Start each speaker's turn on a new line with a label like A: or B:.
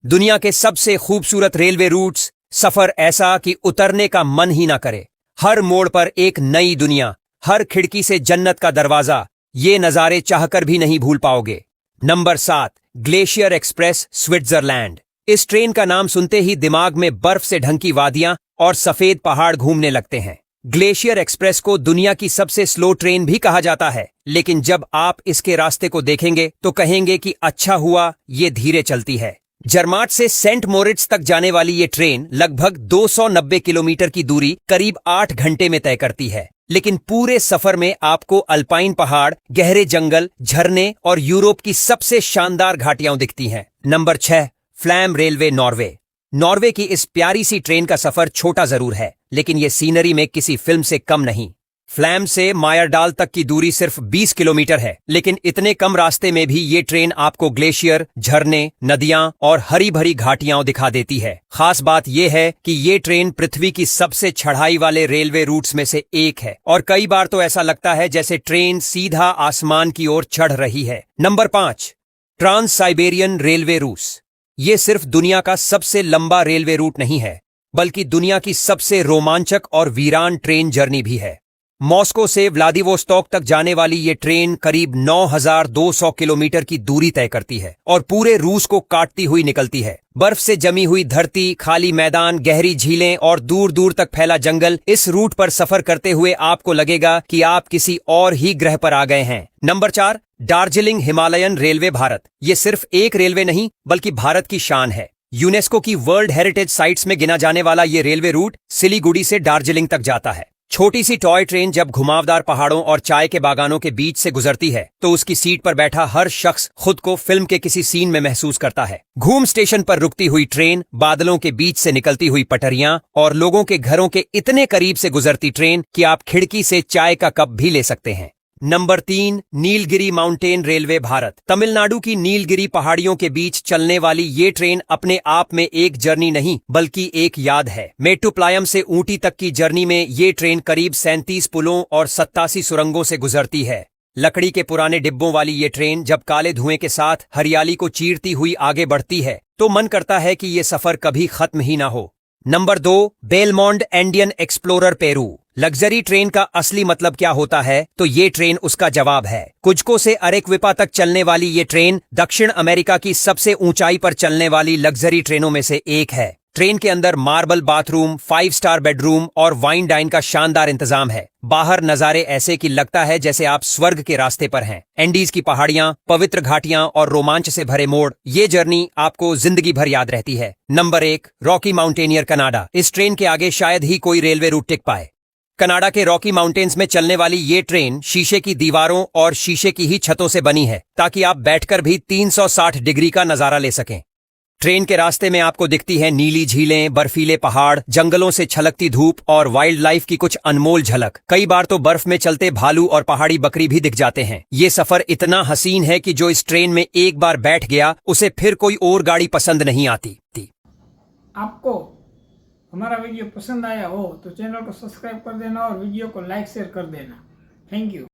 A: दुनिया के सबसे खूबसूरत रेलवे रूट्स, सफर ऐसा कि उतरने का मन ही ना करे। हर मोड़ पर एक नई दुनिया, हर खिड़की से जन्नत का दरवाजा। ये नज़ारे चाहकर भी नहीं भूल पाओगे। Number 7, glacier express, Switzerland. इस ट्रेन का नाम सुनते ही दिमाग में बर्फ से ढंकी वादियां और सफेद पहाड़ घूमने लगते हैं। ग्लेशियर एक्सप्रेस को दुनिया की सबसे स्लो ट्रेन भी कहा जाता है, लेकिन जब आप इसके रास्ते को देखेंगे तो कहेंगे कि अच्छा हुआ ये धीरे चलती है। जर्माट से सेंट मोरिट्स तक जाने वाली ये ट्रेन लगभग 290 किलोमीटर की दूरी करीब 8 घंटे में तय करती है, लेकिन पूरे सफर में आपको अल्पाइन पहाड़, गहरे जंगल, झरने और यूरोप की सबसे शानदार घाटियां दिखती हैं। Number 6, flame railway, Norway. Norway की इस प्यारी सी ट्रेन का सफर छोटा जरूर है, लेकिन ये सीनरी में किसी फिल्म से कम नहीं। फ्लैम से मायरडाल तक की दूरी सिर्फ 20 किलोमीटर है, लेकिन इतने कम रास्ते में भी ये ट्रेन आपको ग्लेशियर, झरने, नदियां और हरी भरी घाटियां दिखा देती है। खास बात यह है कि ये ट्रेन पृथ्वी की सबसे चढ़ाई वाले रेलवे रूट्स में से एक है और कई बार तो ऐसा लगता है जैसे ट्रेन सीधा आसमान की ओर चढ़ रही है। नंबर 5, ट्रांस साइबेरियन रेलवे, रूस। ये सिर्फ दुनिया का सबसे लंबा रेलवे रूट नहीं है, बल्कि दुनिया की सबसे रोमांचक और वीरान ट्रेन जर्नी भी है। मॉस्को से व्लादिवोस्टॉक तक जाने वाली ये ट्रेन करीब 9,200 किलोमीटर की दूरी तय करती है और पूरे रूस को काटती हुई निकलती है। बर्फ से जमी हुई धरती, खाली मैदान, गहरी झीलें और दूर दूर तक फैला जंगल। इस रूट पर सफर करते हुए आपको लगेगा कि आप किसी और ही ग्रह पर आ गए हैं। Number 4, Darjeeling Himalayan railway, Bharat. ये सिर्फ एक रेलवे नहीं, बल्कि भारत की शान है। यूनेस्को की वर्ल्ड हेरिटेज साइट्स में गिना जाने वाला ये रेलवे रूट सिलीगुड़ी से दार्जिलिंग तक जाता है। छोटी सी टॉय ट्रेन जब घुमावदार पहाड़ों और चाय के बागानों के बीच से गुजरती है तो उसकी सीट पर बैठा हर शख्स खुद को फिल्म के किसी सीन में महसूस करता है। घूम स्टेशन पर रुकती हुई ट्रेन, बादलों के बीच से निकलती हुई पटरियां और लोगों के घरों के इतने करीब से गुजरती ट्रेन कि आप खिड़की से चाय का कप भी ले सकते हैं। Number 3, Nilgiri mountain railway, Bharat. Tamil Nadu की नीलगिरी पहाड़ियों के बीच चलने वाली ये ट्रेन अपने आप में एक जर्नी नहीं, बल्कि एक याद है। मेट्टुपालयम से ऊटी तक की जर्नी में ये ट्रेन करीब 37 पुलों और 87 सुरंगों से गुजरती है। लकड़ी के पुराने डिब्बों वाली ये ट्रेन जब काले धुएं के साथ हरियाली को चीरती हुई आगे बढ़ती है तो मन करता है कि ये सफर कभी खत्म ही ना हो। Number 2, Belmond Andean Explorer, Peru. Luxury train का असली मतलब क्या होता है, तो ये ट्रेन उसका जवाब है। कुज्को से अरेक्विपा तक चलने वाली ये ट्रेन दक्षिण अमेरिका की सबसे ऊंचाई पर चलने वाली लग्जरी ट्रेनों में से एक है। ट्रेन के अंदर मार्बल बाथरूम, 5 स्टार बेडरूम और वाइन डाइन का शानदार इंतजाम है। बाहर नजारे ऐसे कि लगता है जैसे आप स्वर्ग के रास्ते पर हैं। एंडीज की पहाड़ियां, पवित्र घाटियां और रोमांच से भरे मोड़, ये जर्नी आपको जिंदगी भर याद रहती है। Number 1, Rocky mountaineer, Canada. इस ट्रेन के आगे शायद ही कोई रेलवे रूट टिक पाए। कनाडा के रॉकी माउंटेन्स में चलने वाली ये ट्रेन शीशे की दीवारों और शीशे की ही छतों से बनी है, ताकि आप बैठकर भी 360 डिग्री का नजारा ले सकें। ट्रेन के रास्ते में आपको दिखती है नीली झीलें, बर्फीले पहाड़, जंगलों से छलकती धूप और वाइल्ड लाइफ की कुछ अनमोल झलक। कई बार तो बर्फ में चलते भालू और पहाड़ी बकरी भी दिख जाते हैं। ये सफर इतना हसीन है कि जो इस ट्रेन में एक बार बैठ गया उसे फिर कोई और गाड़ी पसंद नहीं आती।
B: आपको हमारा वीडियो पसंद आया हो तो चैनल को सब्सक्राइब कर देना और वीडियो को लाइक शेयर कर देना। Thank you.